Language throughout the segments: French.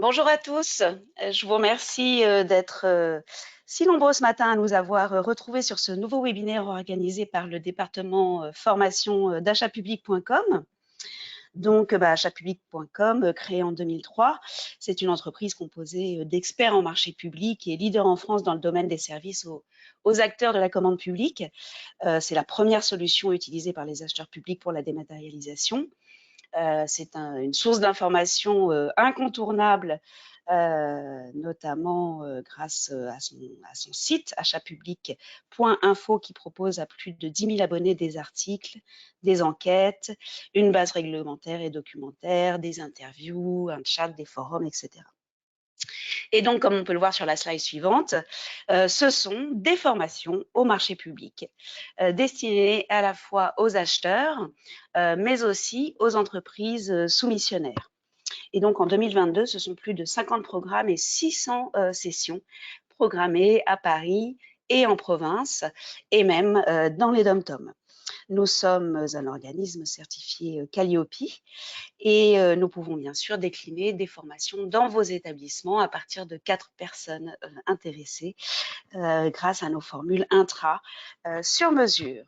Bonjour à tous. Je vous remercie d'être si nombreux ce matin à nous avoir retrouvés sur ce nouveau webinaire organisé par le département formation d'achatpublic.com. Donc, achatpublic.com, créé en 2003, c'est une entreprise composée d'experts en marché public et leader en France dans le domaine des services aux acteurs de la commande publique. C'est la première solution utilisée par les acheteurs publics pour la dématérialisation. C'est une source d'information incontournable, notamment grâce à son site achatpublic.info qui propose à plus de 10 000 abonnés des articles, des enquêtes, une base réglementaire et documentaire, des interviews, un chat, des forums, etc. Et donc, comme on peut le voir sur la slide suivante, ce sont des formations au marché public destinées à la fois aux acheteurs, mais aussi aux entreprises soumissionnaires. Et donc, en 2022, ce sont plus de 50 programmes et 600 sessions programmées à Paris et en province, et même dans les dom-toms. Nous sommes un organisme certifié Calliope et nous pouvons bien sûr décliner des formations dans vos établissements à partir de 4 personnes intéressées grâce à nos formules intra sur mesure.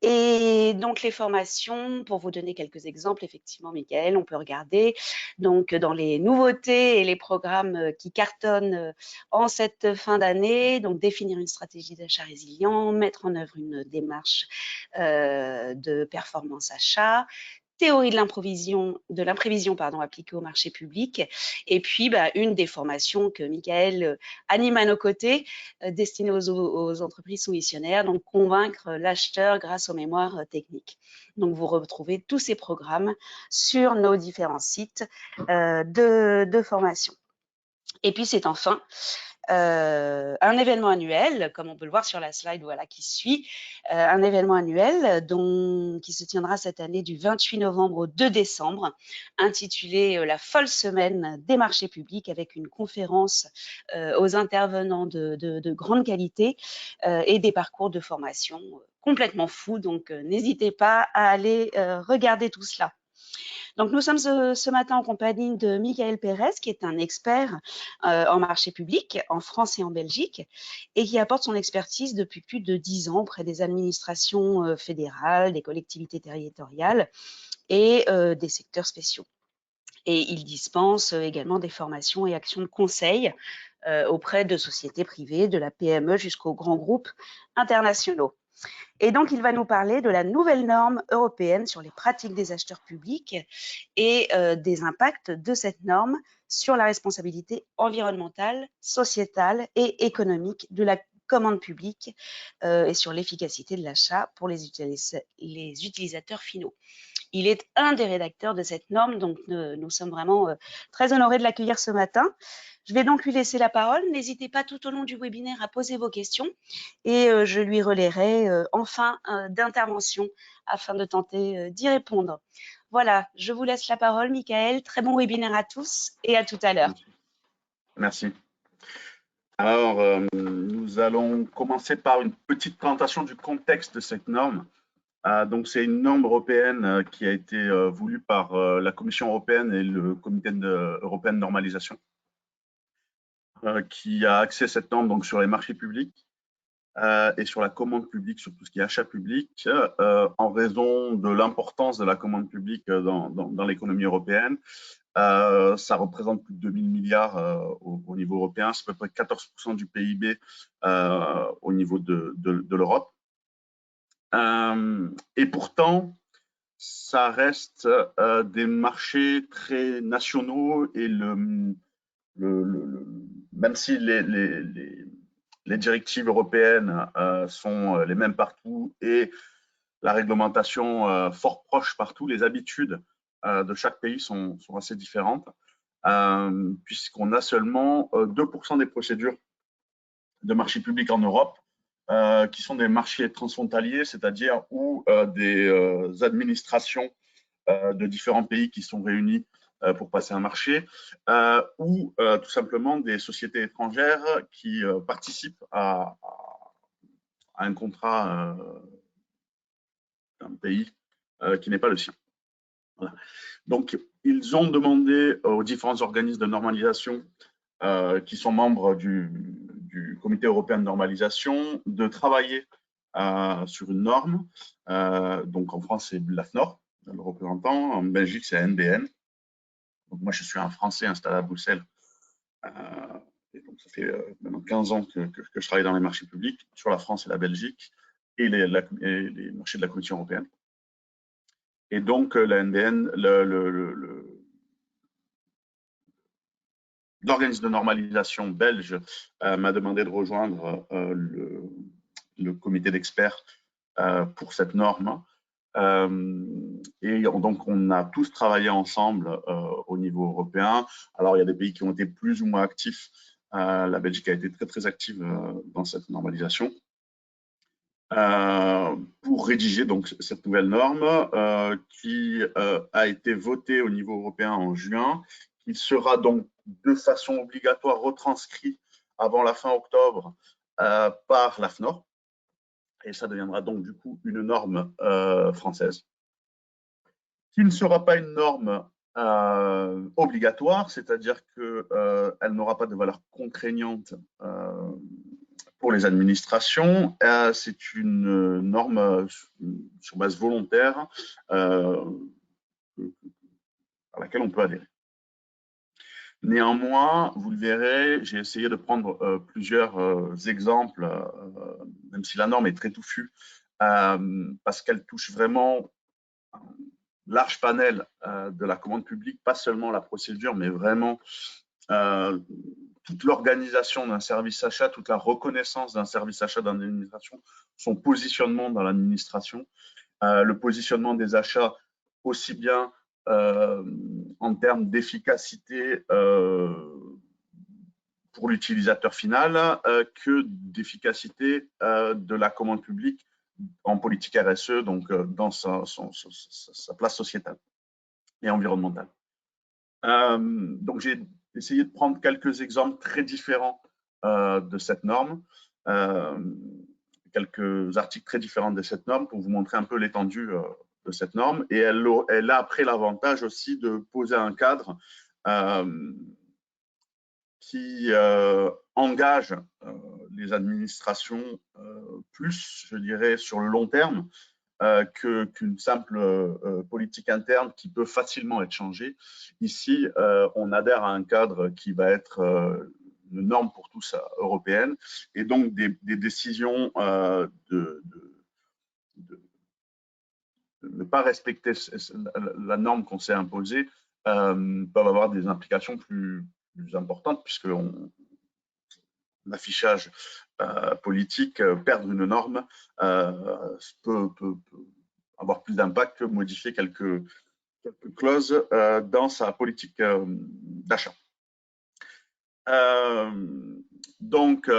Et donc les formations, pour vous donner quelques exemples, effectivement, Michael, on peut regarder donc dans les nouveautés et les programmes qui cartonnent en cette fin d'année, donc définir une stratégie d'achat résilient, mettre en œuvre une démarche de performance achat, théorie de l'imprévision appliquée au marché public, et puis une des formations que Michael anime à nos côtés, destinée aux entreprises soumissionnaires, donc convaincre l'acheteur grâce aux mémoires techniques. Donc vous retrouvez tous ces programmes sur nos différents sites de formation. Et puis c'est enfin un événement annuel, comme on peut le voir sur la slide qui suit, un événement annuel qui se tiendra cette année du 28 novembre au 2 décembre, intitulé la folle semaine des marchés publics, avec une conférence aux intervenants de grande qualité et des parcours de formation complètement fous. Donc n'hésitez pas à aller regarder tout cela. Donc, nous sommes ce matin en compagnie de Michael Pérez, qui est un expert en marché public en France et en Belgique, et qui apporte son expertise depuis plus de 10 ans auprès des administrations fédérales, des collectivités territoriales et des secteurs spéciaux. Et il dispense également des formations et actions de conseil auprès de sociétés privées, de la PME jusqu'aux grands groupes internationaux. Et donc, il va nous parler de la nouvelle norme européenne sur les pratiques des acheteurs publics et des impacts de cette norme sur la responsabilité environnementale, sociétale et économique de la commande publique et sur l'efficacité de l'achat pour les utilisateurs finaux. Il est un des rédacteurs de cette norme, donc nous sommes vraiment très honorés de l'accueillir ce matin. Je vais donc lui laisser la parole. N'hésitez pas tout au long du webinaire à poser vos questions et je lui relayerai en fin d'intervention afin de tenter d'y répondre. Voilà, je vous laisse la parole, Michael. Très bon webinaire à tous et à tout à l'heure. Merci. Alors, nous allons commencer par une petite présentation du contexte de cette norme. Donc, c'est une norme européenne qui a été voulue par la Commission européenne et le Comité européen de normalisation, qui a axé cette norme donc, sur les marchés publics et sur la commande publique, sur tout ce qui est achat public, en raison de l'importance de la commande publique dans l'économie européenne. Ça représente plus de 2000 milliards au niveau européen, c'est à peu près 14% du PIB au niveau de l'Europe. Et pourtant, ça reste des marchés très nationaux et même si les directives européennes sont les mêmes partout et la réglementation fort proche partout, les habitudes de chaque pays sont assez différentes, puisqu'on a seulement 2% des procédures de marché public en Europe qui sont des marchés transfrontaliers, c'est-à-dire où des administrations de différents pays qui sont réunis pour passer un marché, ou tout simplement des sociétés étrangères qui participent à un contrat d'un pays qui n'est pas le sien. Voilà. Donc, ils ont demandé aux différents organismes de normalisation qui sont membres du Comité européen de normalisation de travailler sur une norme. Donc en France, c'est l'AFNOR, le représentant. En Belgique, c'est NBN. Donc moi, je suis un Français installé à Bruxelles. Et donc ça fait maintenant 15 ans que je travaille dans les marchés publics sur la France et la Belgique et les marchés de la Commission européenne. Et donc la NBN, l'organisme de normalisation belge m'a demandé de rejoindre le comité d'experts pour cette norme. Et donc, on a tous travaillé ensemble au niveau européen. Alors, il y a des pays qui ont été plus ou moins actifs. La Belgique a été très, très active dans cette normalisation. Pour rédiger donc cette nouvelle norme qui a été votée au niveau européen en juin. Il sera donc de façon obligatoire retranscrit avant la fin octobre par l'AFNOR. Et ça deviendra donc du coup une norme française, qui ne sera pas une norme obligatoire, c'est-à-dire qu'elle n'aura pas de valeur contraignante pour les administrations. C'est une norme sur base volontaire à laquelle on peut adhérer. Néanmoins, vous le verrez, j'ai essayé de prendre plusieurs exemples, même si la norme est très touffue, parce qu'elle touche vraiment un large panel de la commande publique, pas seulement la procédure, mais vraiment toute l'organisation d'un service achat, toute la reconnaissance d'un service achat dans l'administration, son positionnement dans l'administration, le positionnement des achats aussi bien en termes d'efficacité pour l'utilisateur final que d'efficacité de la commande publique en politique RSE, donc dans sa place sociétale et environnementale. Donc j'ai essayé de prendre quelques exemples très différents de cette norme, quelques articles très différents de cette norme pour vous montrer un peu l'étendue de cette norme. Et elle a après l'avantage aussi de poser un cadre qui engage les administrations plus, je dirais, sur le long terme qu'une simple politique interne qui peut facilement être changée. Ici, on adhère à un cadre qui va être une norme pour tous européenne et donc des décisions de ne pas respecter la norme qu'on s'est imposée peuvent avoir des implications plus importantes puisque l'affichage politique, perdre une norme peut avoir plus d'impact que modifier quelques clauses dans sa politique d'achat. Donc,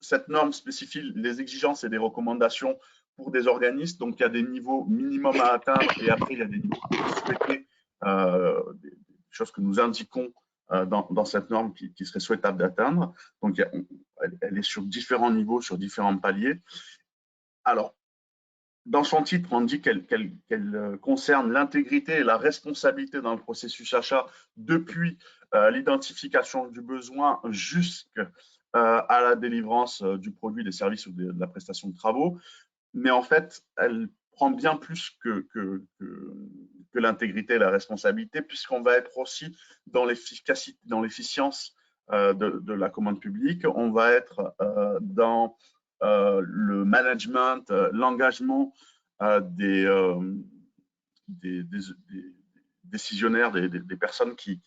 cette norme spécifie les exigences et des recommandations pour des organismes. Donc, il y a des niveaux minimums à atteindre et après, il y a des niveaux souhaités, des choses que nous indiquons dans cette norme qui serait souhaitable d'atteindre. Donc, elle est sur différents niveaux, sur différents paliers. Alors, dans son titre, on dit qu'elle concerne l'intégrité et la responsabilité dans le processus achat depuis l'identification du besoin jusqu'à la délivrance du produit, des services ou de la prestation de travaux. Mais en fait, elle prend bien plus que l'intégrité et la responsabilité, puisqu'on va être aussi dans l'efficacité, dans l'efficience de la commande publique. On va être dans le management, l'engagement des décisionnaires, des personnes qui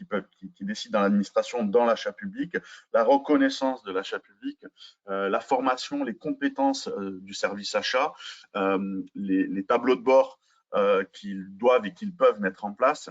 décident dans l'administration, dans l'achat public, la reconnaissance de l'achat public, la formation, les compétences du service achat, les tableaux de bord qu'ils doivent et qu'ils peuvent mettre en place,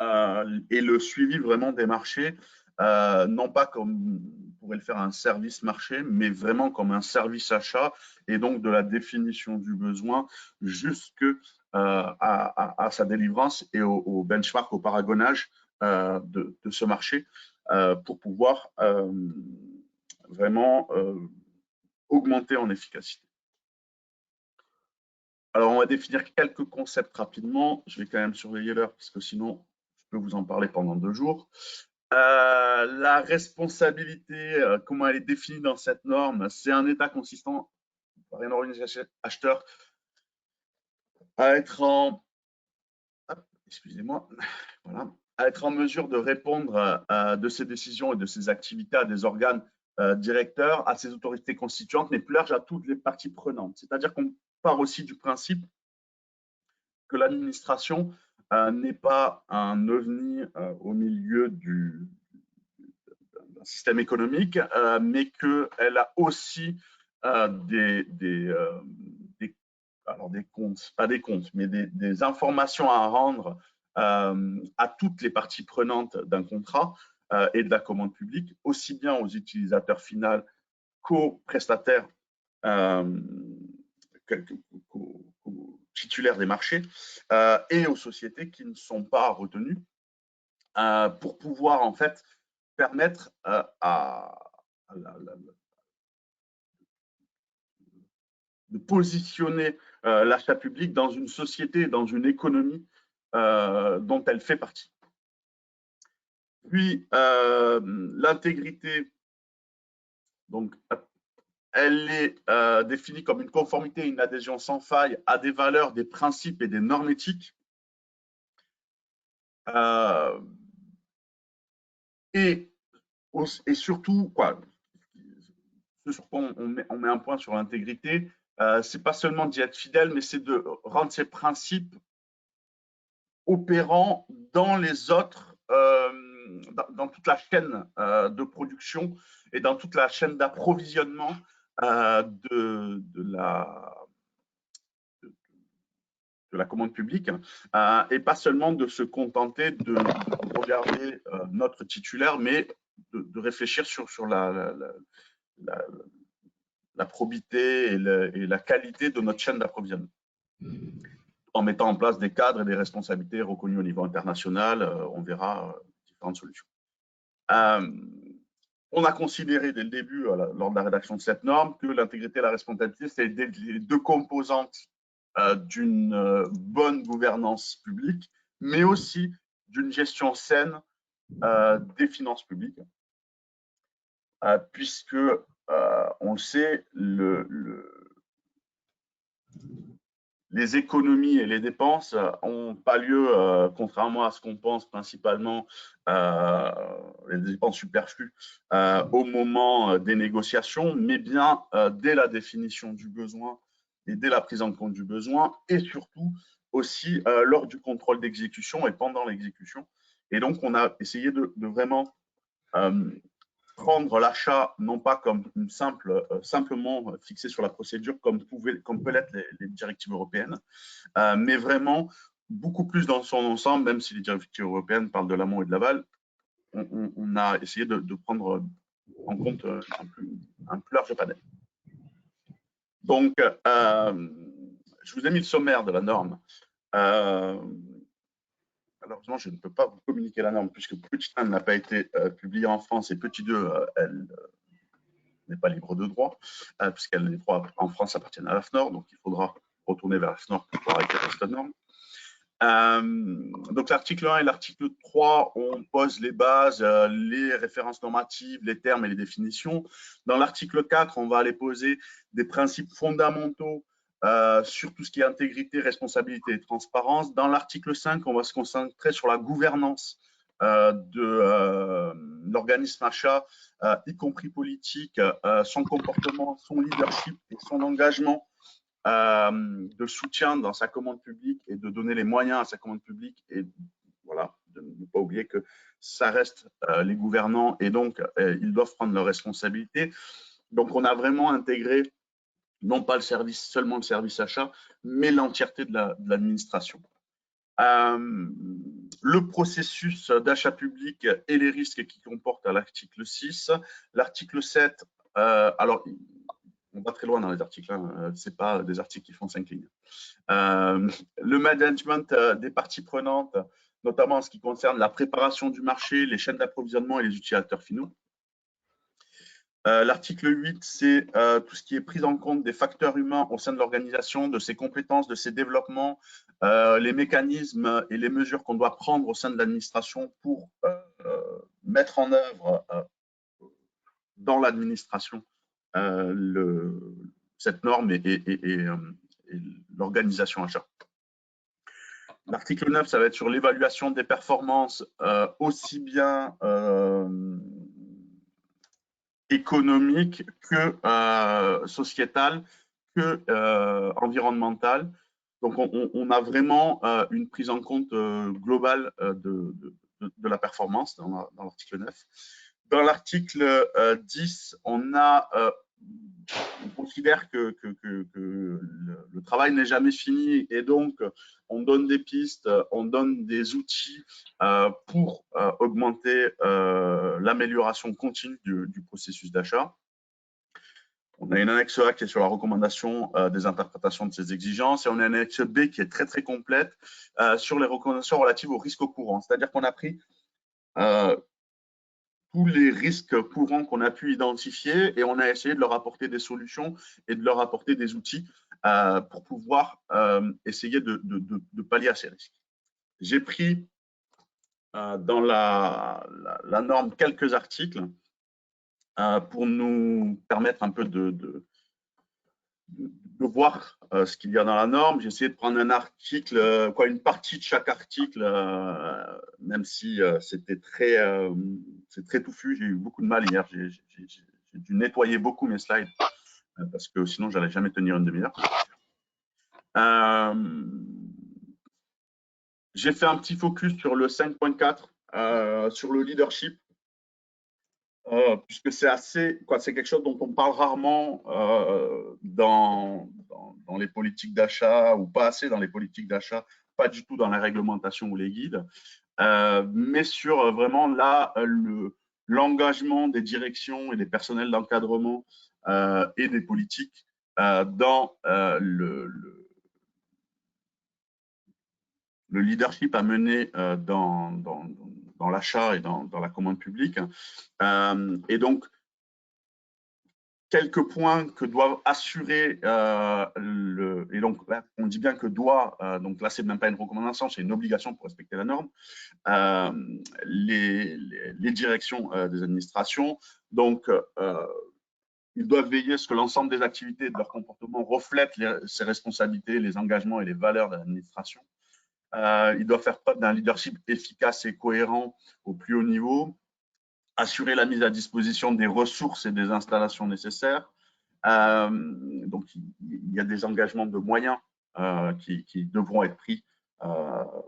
et le suivi vraiment des marchés, non pas comme on pourrait le faire un service marché, mais vraiment comme un service achat, et donc de la définition du besoin jusque à sa délivrance et au benchmark, au paragonnage de ce marché pour pouvoir vraiment augmenter en efficacité. Alors, on va définir quelques concepts rapidement. Je vais quand même surveiller l'heure parce que sinon, peux vous en parler pendant 2 jours. La responsabilité, comment elle est définie dans cette norme, c'est un État consistant par une organisation acheteur à être en, excusez-moi, voilà, à être en mesure de répondre de ses décisions et de ses activités à des organes directeurs, à ses autorités constituantes, mais plus large à toutes les parties prenantes. C'est-à-dire qu'on part aussi du principe que l'administration n'est pas un ovni au milieu d'un système économique, mais qu'elle a aussi alors des comptes, pas des comptes, mais des informations à rendre à toutes les parties prenantes d'un contrat et de la commande publique, aussi bien aux utilisateurs finaux qu'aux prestataires, qu'aux titulaires des marchés et aux sociétés qui ne sont pas retenues pour pouvoir en fait permettre de positionner l'achat public dans une société, dans une économie dont elle fait partie. Puis, l'intégrité, donc, elle est définie comme une conformité, une adhésion sans faille à des valeurs, des principes et des normes éthiques. Et surtout, quoi, ce sur quoi on met un point sur l'intégrité, c'est pas seulement d'y être fidèle, mais c'est de rendre ces principes opérants dans les autres, dans toute la chaîne de production et dans toute la chaîne d'approvisionnement de la commande publique, et pas seulement de se contenter de regarder notre titulaire, mais de réfléchir sur la probité et la qualité de notre chaîne d'approvisionnement, en mettant en place des cadres et des responsabilités reconnues au niveau international. On verra différentes solutions. On a considéré dès le début, lors de la rédaction de cette norme, que l'intégrité et la responsabilité, c'est les deux composantes d'une bonne gouvernance publique, mais aussi d'une gestion saine des finances publiques, puisque, on le sait, les économies et les dépenses n'ont pas lieu, contrairement à ce qu'on pense principalement, les dépenses superflues, au moment des négociations, mais bien dès la définition du besoin et dès la prise en compte du besoin, et surtout aussi lors du contrôle d'exécution et pendant l'exécution. Et donc, on a essayé de vraiment prendre l'achat non pas comme une simplement fixé sur la procédure comme peut l'être les directives européennes, mais vraiment beaucoup plus dans son ensemble, même si les directives européennes parlent de l'amont et de l'aval. On a essayé de prendre en compte un plus large panel. Donc, je vous ai mis le sommaire de la norme. Malheureusement, je ne peux pas vous communiquer la norme puisque petit 1 n'a pas été publiée en France et petit 2, elle n'est pas libre de droit, puisqu'elle les droits en France appartiennent à l'AFNOR, donc il faudra retourner vers l'AFNOR pour pouvoir acquérir cette norme. Donc l'article 1 et l'article 3, on pose les bases, les références normatives, les termes et les définitions. Dans l'article 4, on va aller poser des principes fondamentaux sur tout ce qui est intégrité, responsabilité et transparence. Dans l'article 5, on va se concentrer sur la gouvernance de l'organisme achat, y compris politique, son comportement, son leadership et son engagement de soutien dans sa commande publique et de donner les moyens à sa commande publique. Et voilà, de ne pas oublier que ça reste les gouvernants et donc ils doivent prendre leurs responsabilités. Donc on a vraiment intégré non pas seulement le service achat, mais l'entièreté de l'administration. Le processus d'achat public et les risques qu'il comporte à l'article 6. L'article 7, alors on va très loin dans les articles, hein, ce n'est pas des articles qui font 5 lignes. Le management des parties prenantes, notamment en ce qui concerne la préparation du marché, les chaînes d'approvisionnement et les utilisateurs finaux. L'article 8, c'est tout ce qui est prise en compte des facteurs humains au sein de l'organisation, de ses compétences, de ses développements, les mécanismes et les mesures qu'on doit prendre au sein de l'administration pour mettre en œuvre dans l'administration cette norme et l'organisation achat. L'article 9, ça va être sur l'évaluation des performances aussi bien économiques que sociétales que environnementales. Donc, on a vraiment une prise en compte globale de la performance dans l'article 9. Dans l'article 10, on considère que le travail n'est jamais fini et donc on donne des pistes, on donne des outils pour augmenter l'amélioration continue du processus d'achat. On a une annexe A qui est sur la recommandation des interprétations de ces exigences et on a une annexe B qui est très très complète sur les recommandations relatives aux risques courants. C'est-à-dire qu'on a pris tous les risques courants qu'on a pu identifier et on a essayé de leur apporter des solutions et de leur apporter des outils pour pouvoir essayer de pallier à ces risques. J'ai pris dans la norme quelques articles pour nous permettre un peu de voir ce qu'il y a dans la norme. J'ai essayé de prendre un article, une partie de chaque article, même si c'est très touffu. J'ai eu beaucoup de mal hier. J'ai dû nettoyer beaucoup mes slides parce que sinon, je n'allais jamais tenir une demi-heure. J'ai fait un petit focus sur le 5.4, sur le leadership. Puisque c'est quelque chose dont on parle rarement dans les politiques d'achat ou pas assez dans les politiques d'achat, pas du tout dans la réglementation ou les guides, mais sur vraiment là l'engagement des directions et des personnels d'encadrement et des politiques dans le leadership à mener dans l'achat et dans la commande publique. Et donc, quelques points que doivent assurer et donc là, on dit bien que doit, donc là, c'est même pas une recommandation, c'est une obligation pour respecter la norme, les directions des administrations. Donc, ils doivent veiller à ce que l'ensemble des activités et de leur comportement reflètent ces responsabilités, les engagements et les valeurs de l'administration. Ils doivent faire preuve d'un leadership efficace et cohérent au plus haut niveau, assurer la mise à disposition des ressources et des installations nécessaires. Donc, il y a des engagements de moyens qui devront être pris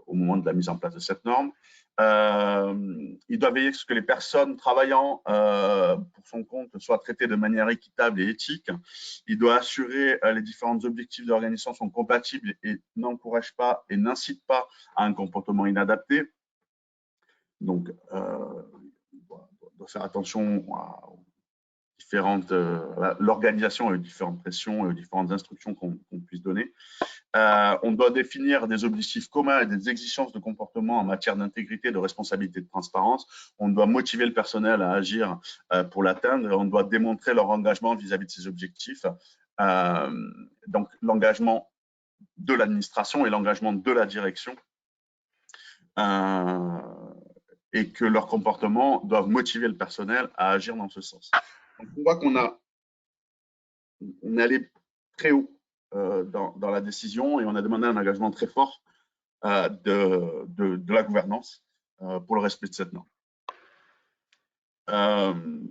au moment de la mise en place de cette norme. Il doit veiller à ce que les personnes travaillant pour son compte soient traitées de manière équitable et éthique. Il doit assurer les différents objectifs de l'organisation sont compatibles et n'encouragent pas et n'incitent pas à un comportement inadapté. Donc, doit faire attention à l'organisation et aux différentes pressions et aux différentes instructions qu'on puisse donner. On doit définir des objectifs communs et des exigences de comportement en matière d'intégrité, de responsabilité, de transparence. On doit motiver le personnel à agir pour l'atteindre. On doit démontrer leur engagement vis-à-vis de ces objectifs. Donc, l'engagement de l'administration et l'engagement de la direction. Et que leurs comportements doivent motiver le personnel à agir dans ce sens. Donc, on voit qu'on est allé très haut dans la décision et on a demandé un engagement très fort de la gouvernance pour le respect de cette norme.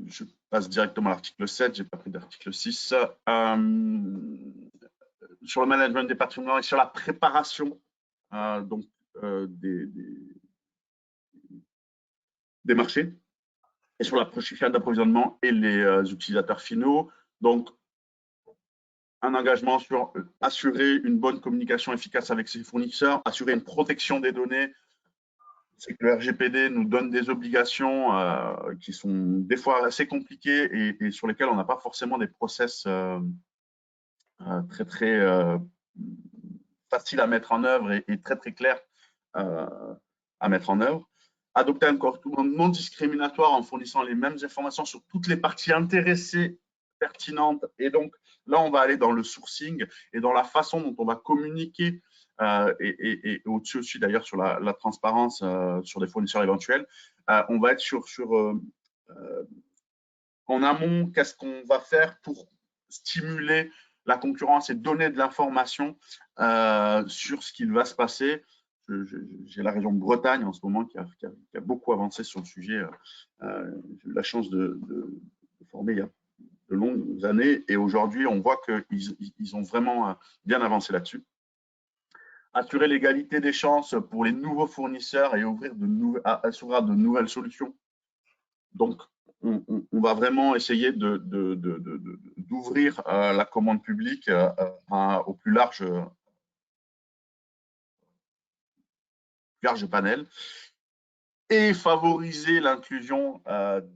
Je passe directement à l'article 7, je n'ai pas pris d'article 6. Sur le management des patrimoines et sur la préparation donc, des marchés et sur la chaîne d'approvisionnement et les utilisateurs finaux. Donc, un engagement sur assurer une bonne communication efficace avec ses fournisseurs, assurer une protection des données. C'est que le RGPD nous donne des obligations qui sont des fois assez compliquées et sur lesquelles on n'a pas forcément des process très, très faciles à mettre en œuvre et très, très clairs à mettre en œuvre. Adopter un comportement non discriminatoire en fournissant les mêmes informations sur toutes les parties intéressées pertinentes. Et donc, là, on va aller dans le sourcing et dans la façon dont on va communiquer et au-dessus aussi d'ailleurs sur la transparence sur des fournisseurs éventuels. On va être en amont, qu'est-ce qu'on va faire pour stimuler la concurrence et donner de l'information sur ce qu'il va se passer. J'ai la région de Bretagne en ce moment qui a beaucoup avancé sur le sujet. J'ai eu la chance de former il y a de longues années et aujourd'hui, on voit qu'ils ont vraiment bien avancé là-dessus. Assurer l'égalité des chances pour les nouveaux fournisseurs et s'ouvrir de nouvelles solutions. Donc, on va vraiment essayer d'ouvrir la commande publique au plus large panel et favoriser l'inclusion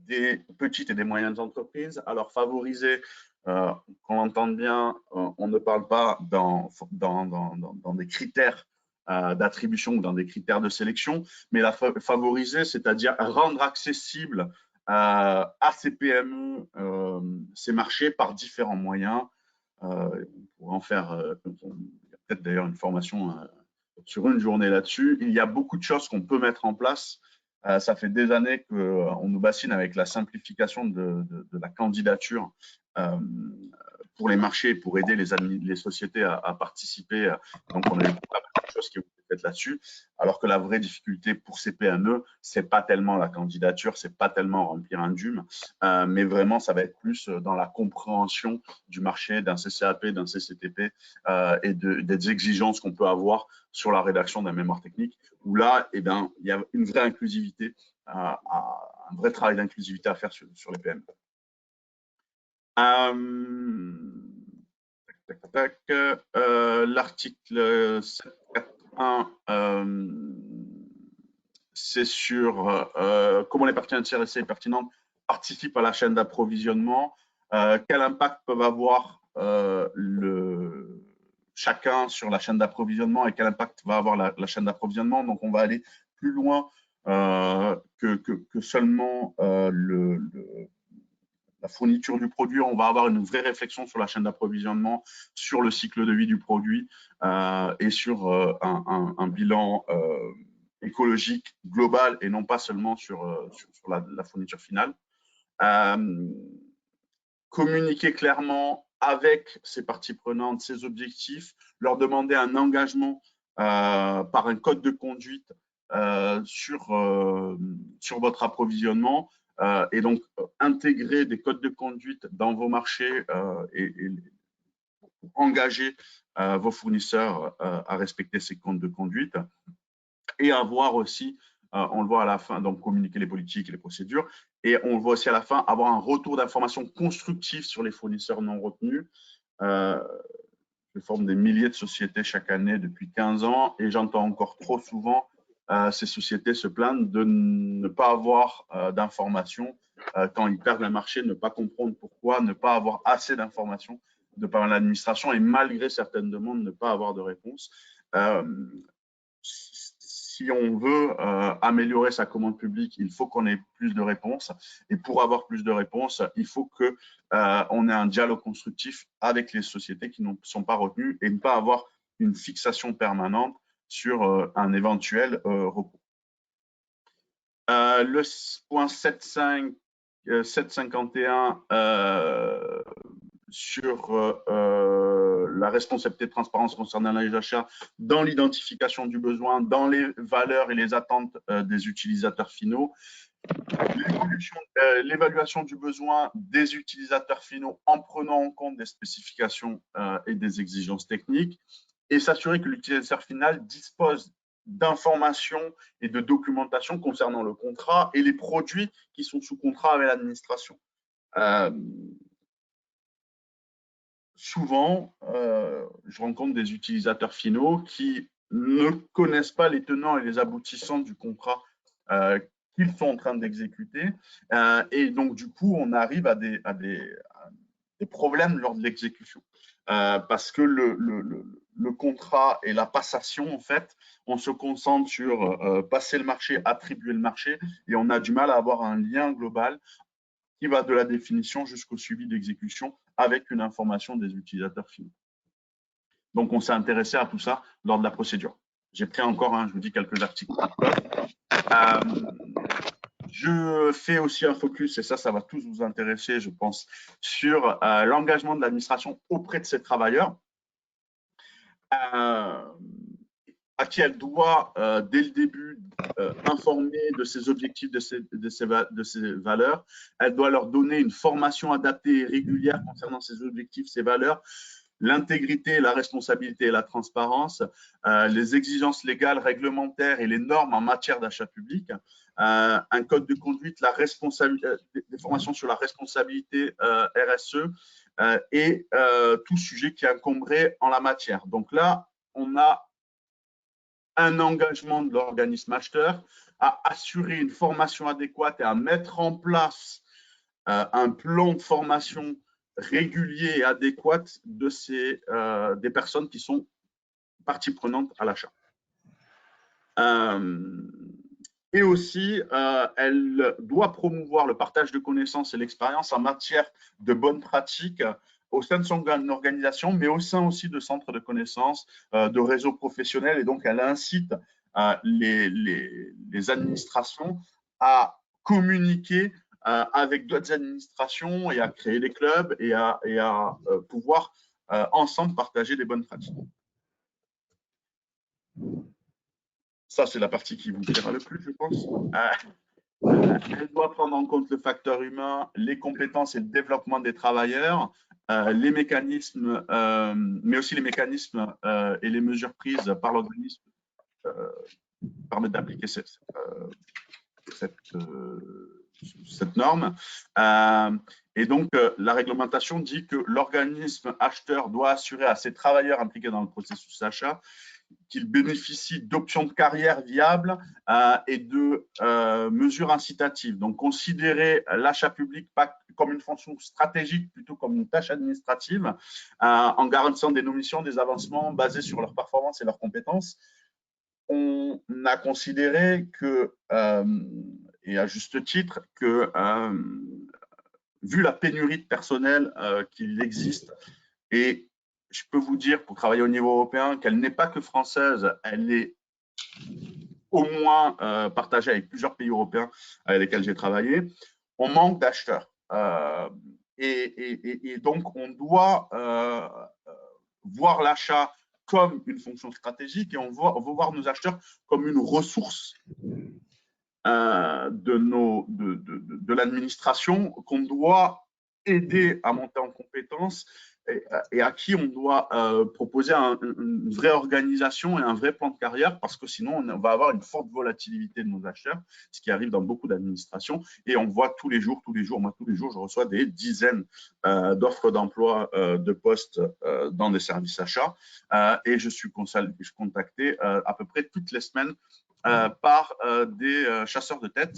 des petites et des moyennes entreprises. Alors, favoriser, qu'on entende bien, on ne parle pas dans des critères d'attribution ou dans des critères de sélection, mais la favoriser, c'est-à-dire rendre accessible à ces PME, ces marchés par différents moyens. On pourrait en faire peut-être d'ailleurs une formation sur une journée là-dessus. Il y a beaucoup de choses qu'on peut mettre en place. Ça fait des années qu'on nous bassine avec la simplification de la candidature pour les marchés, pour aider les sociétés à participer. Donc, on a eu beaucoup de choses qui ont été faites là-dessus. Alors que la vraie difficulté pour ces PME, c'est pas tellement la candidature, c'est pas tellement remplir un DUM, mais vraiment, ça va être plus dans la compréhension du marché, d'un CCAP, d'un CCTP et des exigences qu'on peut avoir sur la rédaction d'un mémoire technique, où là, eh bien, il y a une vraie inclusivité, un vrai travail d'inclusivité à faire sur les PME. L'article 7.1, c'est sur comment les parties intéressées et pertinentes participent à la chaîne d'approvisionnement, quel impact peuvent avoir chacun sur la chaîne d'approvisionnement et quel impact va avoir la chaîne d'approvisionnement. Donc, on va aller plus loin que seulement la fourniture du produit. On va avoir une vraie réflexion sur la chaîne d'approvisionnement, sur le cycle de vie du produit et sur un bilan écologique global et non pas seulement sur la fourniture finale. Communiquer clairement avec ces parties prenantes, ces objectifs, leur demander un engagement par un code de conduite sur votre approvisionnement et donc intégrer des codes de conduite dans vos marchés et engager vos fournisseurs à respecter ces codes de conduite et avoir aussi, on le voit à la fin, donc communiquer les politiques et les procédures, et on le voit aussi à la fin, avoir un retour d'informations constructives sur les fournisseurs non retenus. Je forme des milliers de sociétés chaque année depuis 15 ans et j'entends encore trop souvent ces sociétés se plaindre de ne pas avoir d'informations quand ils perdent un marché, ne pas comprendre pourquoi, ne pas avoir assez d'informations de par l'administration et malgré certaines demandes, ne pas avoir de réponse. Si on veut améliorer sa commande publique, il faut qu'on ait plus de réponses. Et pour avoir plus de réponses, il faut qu'on ait un dialogue constructif avec les sociétés qui ne sont pas retenues et ne pas avoir une fixation permanente sur un éventuel recours. Le point 751 sur la responsabilité de transparence concernant les achats dans l'identification du besoin, dans les valeurs et les attentes des utilisateurs finaux, l'évaluation du besoin des utilisateurs finaux en prenant en compte des spécifications et des exigences techniques et s'assurer que l'utilisateur final dispose d'informations et de documentation concernant le contrat et les produits qui sont sous contrat avec l'administration. Souvent, je rencontre des utilisateurs finaux qui ne connaissent pas les tenants et les aboutissants du contrat qu'ils sont en train d'exécuter. Et donc, du coup, on arrive à des problèmes lors de l'exécution. Parce que le contrat et la passation, en fait, on se concentre sur passer le marché, attribuer le marché, et on a du mal à avoir un lien global qui va de la définition jusqu'au suivi d'exécution avec une information des utilisateurs finaux. Donc, on s'est intéressé à tout ça lors de la procédure. J'ai pris encore, je vous dis, quelques articles. Je fais aussi un focus, et ça va tous vous intéresser, je pense, sur l'engagement de l'administration auprès de ses travailleurs, à qui elle doit, dès le début, informer de ses objectifs, de ses valeurs. Elle doit leur donner une formation adaptée et régulière concernant ses objectifs, ses valeurs, l'intégrité, la responsabilité et la transparence, les exigences légales, réglementaires et les normes en matière d'achat public, un code de conduite, des formations sur la responsabilité RSE et tout sujet qui incomberait en la matière. Donc là, on a un engagement de l'organisme acheteur à assurer une formation adéquate et à mettre en place un plan de formation régulier et adéquat des personnes qui sont partie prenante à l'achat. Et aussi, elle doit promouvoir le partage de connaissances et l'expérience en matière de bonnes pratiques au sein de son organisation, mais au sein aussi de centres de connaissances, de réseaux professionnels. Et donc, elle incite les administrations à communiquer avec d'autres administrations et à créer des clubs et à pouvoir ensemble partager des bonnes pratiques. Ça, c'est la partie qui vous plaira le plus, je pense. Elle doit prendre en compte le facteur humain, les compétences et le développement des travailleurs, les mécanismes, mais aussi les mécanismes et les mesures prises par l'organisme permettent d'appliquer cette norme. Et donc, la réglementation dit que l'organisme acheteur doit assurer à ses travailleurs impliqués dans le processus d'achat qu'ils bénéficient d'options de carrière viables et de mesures incitatives. Donc, considérer l'achat public pas comme une fonction stratégique, plutôt comme une tâche administrative, en garantissant des missions, des avancements basés sur leur performance et leurs compétences. On a considéré que, et à juste titre, que vu la pénurie de personnel qu'il existe, et je peux vous dire, pour travailler au niveau européen, qu'elle n'est pas que française, elle est au moins partagée avec plusieurs pays européens avec lesquels j'ai travaillé, on manque d'acheteurs. Et donc, on doit voir l'achat comme une fonction stratégique et on veut voir nos acheteurs comme une ressource de l'administration qu'on doit aider à monter en compétences et à qui on doit proposer une vraie organisation et un vrai plan de carrière, parce que sinon on va avoir une forte volatilité de nos acheteurs, ce qui arrive dans beaucoup d'administrations, et on voit tous les jours, moi tous les jours, je reçois des dizaines d'offres d'emploi de postes dans des services achats, et je suis contacté à peu près toutes les semaines par des chasseurs de tête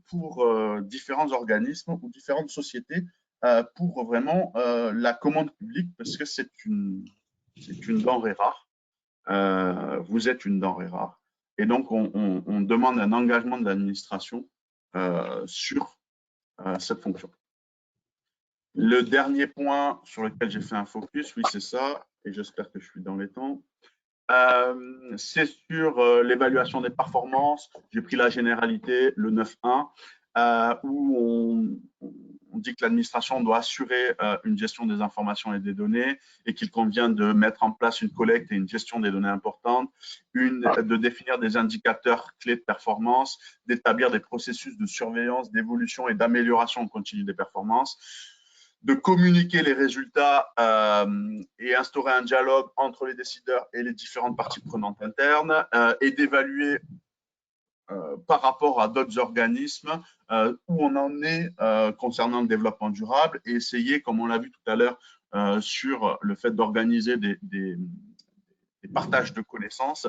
pour différents organismes ou différentes sociétés pour vraiment la commande publique, parce que c'est une denrée rare. Vous êtes une denrée rare. Et donc, on demande un engagement de l'administration sur cette fonction. Le dernier point sur lequel j'ai fait un focus, oui, c'est ça, et j'espère que je suis dans les temps. C'est sur l'évaluation des performances. J'ai pris la généralité, le 9.1, où on dit que l'administration doit assurer une gestion des informations et des données et qu'il convient de mettre en place une collecte et une gestion des données importantes, de définir des indicateurs clés de performance, d'établir des processus de surveillance, d'évolution et d'amélioration continue des performances, de communiquer les résultats et instaurer un dialogue entre les décideurs et les différentes parties prenantes internes et d'évaluer par rapport à d'autres organismes où on en est concernant le développement durable et essayer, comme on l'a vu tout à l'heure, sur le fait d'organiser des partages de connaissances,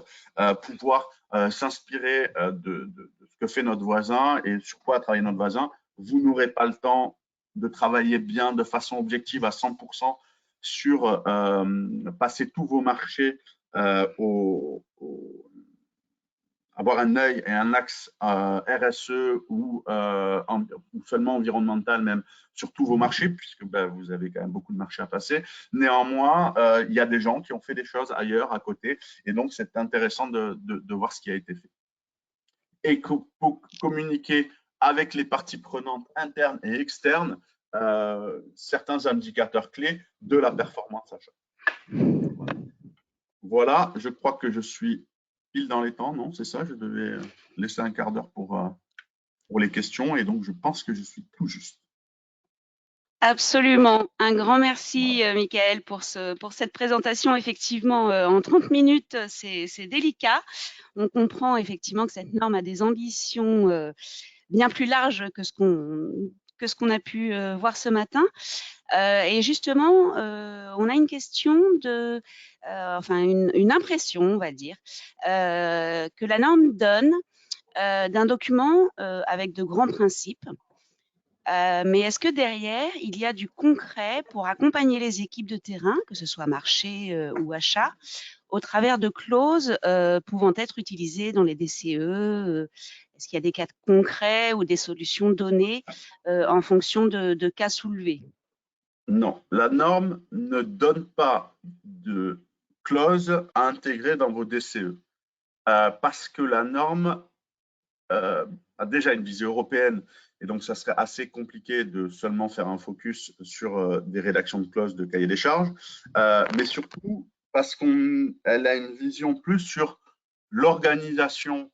pouvoir s'inspirer de ce que fait notre voisin et sur quoi a travaillé notre voisin. Vous n'aurez pas le temps de travailler bien de façon objective à 100% sur passer tous vos marchés avoir un œil et un axe RSE ou seulement environnemental, même sur tous vos marchés, puisque vous avez quand même beaucoup de marchés à passer. Néanmoins, il y a des gens qui ont fait des choses ailleurs, à côté, et donc c'est intéressant de voir ce qui a été fait. Et pour communiquer avec les parties prenantes internes et externes certains indicateurs clés de la performance achat. Voilà, je crois que je suis pile dans les temps, non? C'est ça, je devais laisser un quart d'heure pour les questions et donc je pense que je suis tout juste. Absolument. Un grand merci, Michael, pour cette présentation. Effectivement, en 30 minutes, c'est délicat. On comprend effectivement que cette norme a des ambitions bien plus larges que ce qu'on a pu voir ce matin. Et justement, on a une question enfin une impression, on va dire, que la norme donne d'un document avec de grands principes. Mais est-ce que derrière, il y a du concret pour accompagner les équipes de terrain, que ce soit marché ou achat, au travers de clauses pouvant être utilisées dans les DCE? Est-ce qu'il y a des cas concrets ou des solutions données en fonction de cas soulevés? Non, la norme ne donne pas de clause à intégrer dans vos DCE parce que la norme a déjà une visée européenne et donc ça serait assez compliqué de seulement faire un focus sur des rédactions de clauses de cahier des charges, mais surtout parce qu'elle a une vision plus sur l'organisation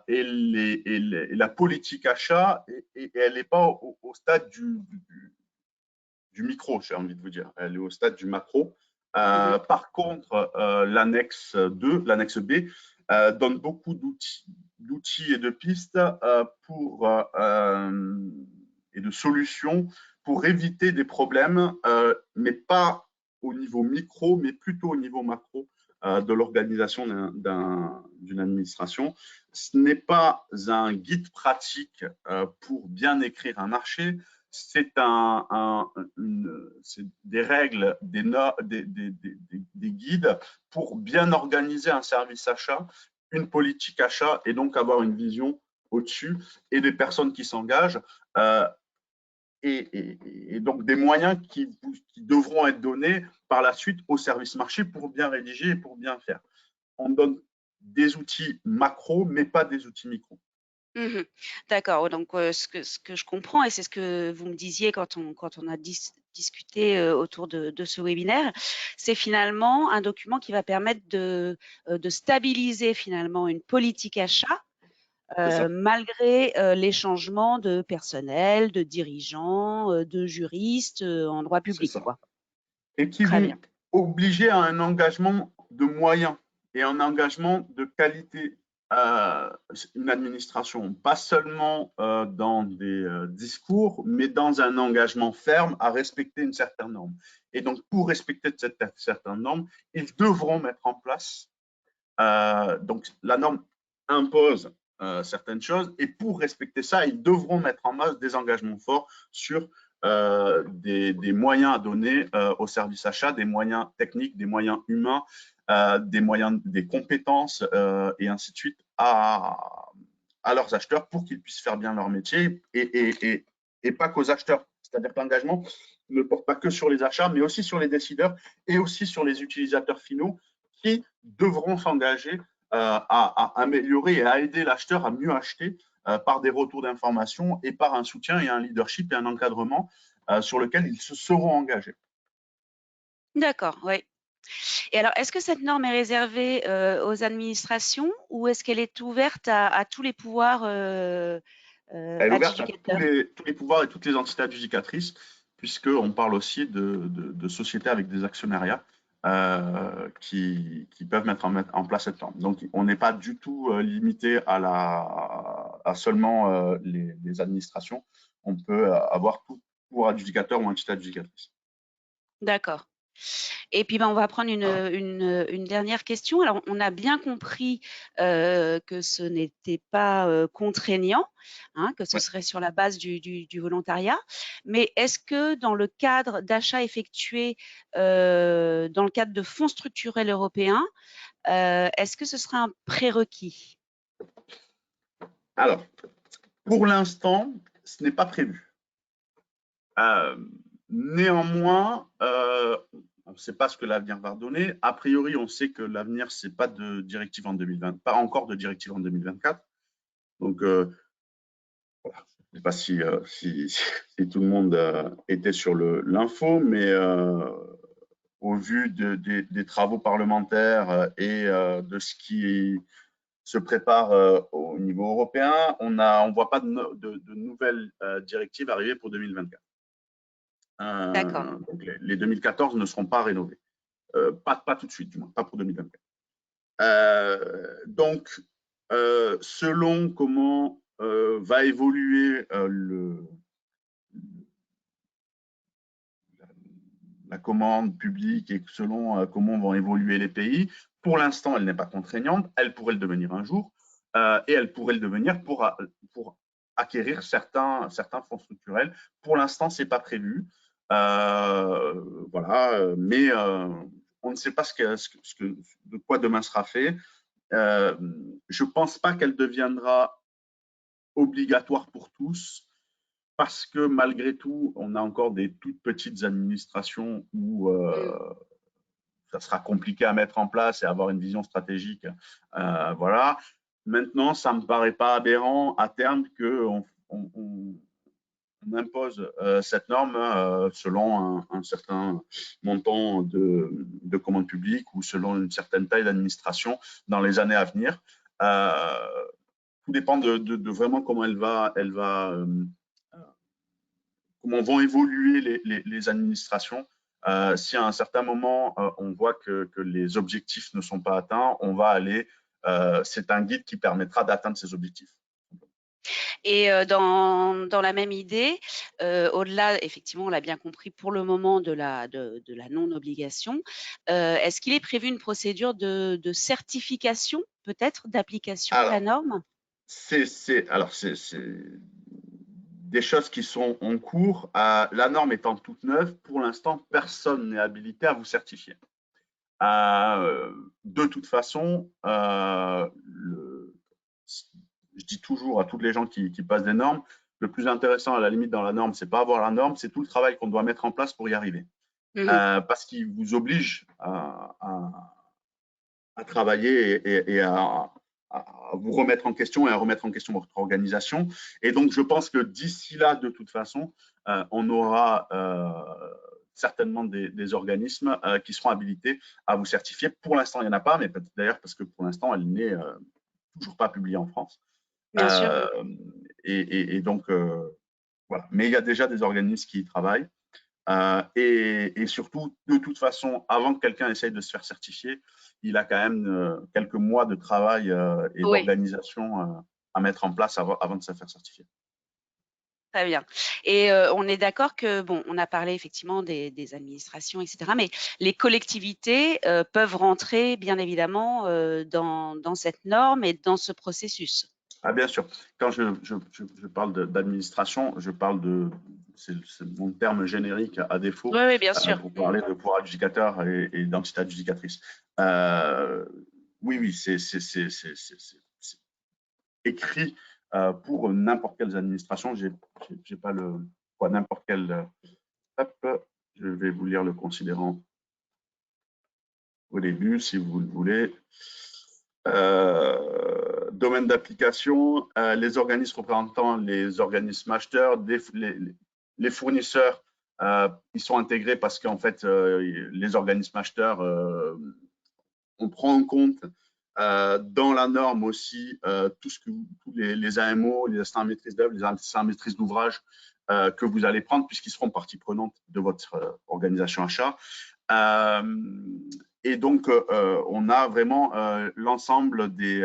et la politique achat et elle n'est pas au stade du micro, j'ai envie de vous dire. Elle est au stade du macro. Par contre, l'annexe 2, l'annexe B, donne beaucoup d'outils et de pistes et de solutions pour éviter des problèmes, mais pas au niveau micro, mais plutôt au niveau macro de l'organisation d'une administration. Ce n'est pas un guide pratique pour bien écrire un marché, c'est des règles, des guides pour bien organiser un service achat, une politique achat et donc avoir une vision au-dessus et des personnes qui s'engagent et donc des moyens qui devront être donnés par la suite au service marché pour bien rédiger et pour bien faire. On donne des outils macro, mais pas des outils micro. Mmh. D'accord, donc ce que je comprends et c'est ce que vous me disiez quand on a discuté, autour de ce webinaire, c'est finalement un document qui va permettre de stabiliser finalement une politique achat, malgré, les changements de personnel, de dirigeants, de juristes, en droit C'est public, ça. quoi. Et qui Très vont bien. obliger à un engagement de moyens et un engagement de qualité une administration, pas seulement dans des discours, mais dans un engagement ferme à respecter une certaine norme. Et donc, pour respecter cette certaine norme, ils devront mettre en place, donc la norme impose certaines choses, et pour respecter ça, ils devront mettre en place des engagements forts sur des moyens à donner au service achat, des moyens techniques, des moyens humains, des compétences et ainsi de suite à leurs acheteurs pour qu'ils puissent faire bien leur métier et pas qu'aux acheteurs. C'est-à-dire que l'engagement ne porte pas que sur les achats, mais aussi sur les décideurs et aussi sur les utilisateurs finaux qui devront s'engager à améliorer et à aider l'acheteur à mieux acheter par des retours d'informations et par un soutien et un leadership et un encadrement sur lequel ils se seront engagés. D'accord, oui. Et alors, est-ce que cette norme est réservée, aux administrations ou est-ce qu'elle est ouverte à tous les pouvoirs, Elle est ouverte à tous adjudicateurs? les pouvoirs et toutes les entités adjudicatrices, puisqu'on parle aussi de sociétés avec des actionnariats qui peuvent mettre en place cette norme. Donc, on n'est pas du tout limité à seulement les administrations. On peut avoir tout pouvoir adjudicateur ou entité adjudicatrice. D'accord. Et puis, ben, on va prendre une dernière question. Alors, on a bien compris que ce n'était pas contraignant, hein, que ce Ouais. serait sur la base du volontariat. Mais est-ce que dans le cadre d'achats effectués dans le cadre de fonds structurels européens, est-ce que ce serait un prérequis? Alors, pour l'instant, ce n'est pas prévu. Néanmoins, on ne sait pas ce que l'avenir va redonner. A priori, on sait que l'avenir, c'est pas de directive en 2020, pas encore de directive en 2024. Donc, voilà. Je ne sais pas si tout le monde était sur l'info, mais au vu des travaux parlementaires et de ce qui se prépare au niveau européen, on ne voit pas de nouvelles directives arriver pour 2024. D'accord. Donc les 2014 ne seront pas rénovés. Pas tout de suite, du moins, pas pour 2024. Donc, selon comment va évoluer la commande publique et selon comment vont évoluer les pays, pour l'instant, elle n'est pas contraignante. Elle pourrait le devenir un jour et elle pourrait le devenir pour acquérir certains fonds structurels. Pour l'instant, ce n'est pas prévu. Voilà, mais on ne sait pas de quoi demain sera fait. Je ne pense pas qu'elle deviendra obligatoire pour tous, parce que malgré tout, on a encore des toutes petites administrations où ça sera compliqué à mettre en place et avoir une vision stratégique. Voilà. Maintenant, ça ne me paraît pas aberrant à terme qu'on impose cette norme selon un certain montant de commandes publiques ou selon une certaine taille d'administration dans les années à venir. Tout dépend de vraiment comment comment vont évoluer les administrations. Si à un certain moment, on voit que les objectifs ne sont pas atteints, on va aller, c'est un guide qui permettra d'atteindre ces objectifs. Et dans la même idée, au-delà, effectivement, on l'a bien compris, pour le moment de la non-obligation, est-ce qu'il est prévu une procédure de certification, peut-être, d'application de la Alors, norme? c'est des choses qui sont en cours. La norme étant toute neuve, pour l'instant, personne n'est habilité à vous certifier. De toute façon, je dis toujours à toutes les gens qui passent des normes, le plus intéressant à la limite dans la norme, c'est pas avoir la norme, c'est tout le travail qu'on doit mettre en place pour y arriver. Parce qu'il vous oblige à travailler et à vous remettre en question et à remettre en question votre organisation. Et donc, je pense que d'ici là, de toute façon, on aura certainement des organismes qui seront habilités à vous certifier. Pour l'instant, il n'y en a pas, mais peut-être d'ailleurs parce que pour l'instant, elle n'est toujours pas publiée en France. Bien sûr. Et donc, voilà. Mais il y a déjà des organismes qui y travaillent. Et surtout, de toute façon, avant que quelqu'un essaye de se faire certifier, il a quand même quelques mois de travail et Oui. d'organisation à mettre en place avant de se faire certifier. Très bien. Et on est d'accord que, bon, on a parlé effectivement des administrations, etc., mais les collectivités peuvent rentrer, bien évidemment, dans cette norme et dans ce processus. Ah, bien sûr, quand je parle d'administration, je parle c'est mon terme générique à défaut Oui, oui, bien sûr. pour parler de pouvoir adjudicateur et d'entité adjudicatrice. Oui, oui, c'est écrit pour n'importe quelle administration. J'ai pas n'importe quel. Hop, je vais vous lire le considérant au début, si vous le voulez. Domaine d'application, les organismes représentant les organismes acheteurs, les fournisseurs, ils sont intégrés parce qu'en fait, les organismes acheteurs, on prend en compte dans la norme aussi tous les AMO, les assistants à maîtrise d'œuvre, les assistants à maîtrise d'ouvrage que vous allez prendre puisqu'ils seront partie prenante de votre organisation achat. Et donc, on a vraiment l'ensemble des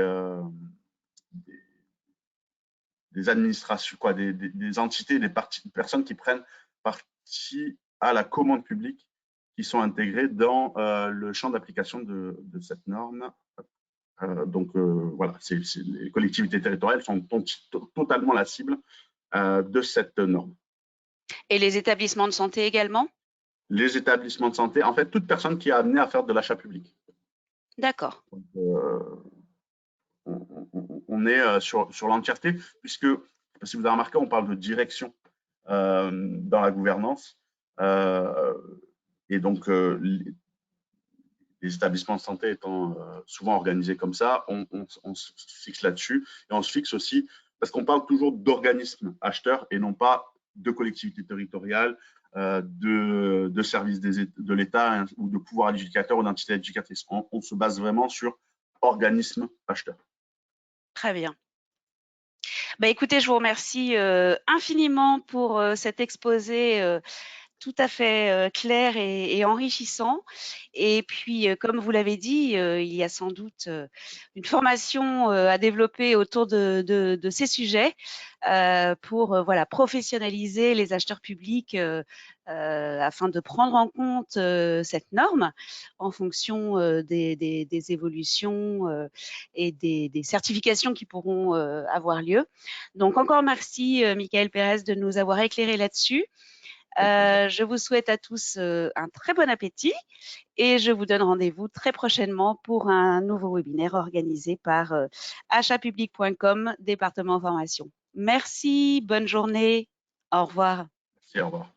administrations, des entités, des personnes qui prennent partie à la commande publique qui sont intégrées dans le champ d'application de cette norme. Donc, voilà, les collectivités territoriales sont totalement la cible de cette norme. Et les établissements de santé également? Les établissements de santé, en fait, toute personne qui est amenée à faire de l'achat public. D'accord. Donc, on est sur l'entièreté, puisque, si vous avez remarqué, on parle de direction dans la gouvernance. Et donc, les établissements de santé étant souvent organisés comme ça, on se fixe là-dessus. Et on se fixe aussi, parce qu'on parle toujours d'organismes acheteurs et non pas de collectivités territoriales, de services de l'État ou de pouvoir éducateur ou d'entités éducatrices. On se base vraiment sur organismes acheteurs. Très bien. Bah, écoutez, je vous remercie infiniment pour cet exposé tout à fait clair et enrichissant. Et puis, comme vous l'avez dit, il y a sans doute une formation à développer autour de ces sujets pour voilà, professionnaliser les acheteurs publics afin de prendre en compte cette norme en fonction des évolutions et des certifications qui pourront avoir lieu. Donc, encore merci, Michael Pérez, de nous avoir éclairé là-dessus. Je vous souhaite à tous un très bon appétit et je vous donne rendez-vous très prochainement pour un nouveau webinaire organisé par achatpublic.com, département formation. Merci, bonne journée, au revoir. Merci, au revoir.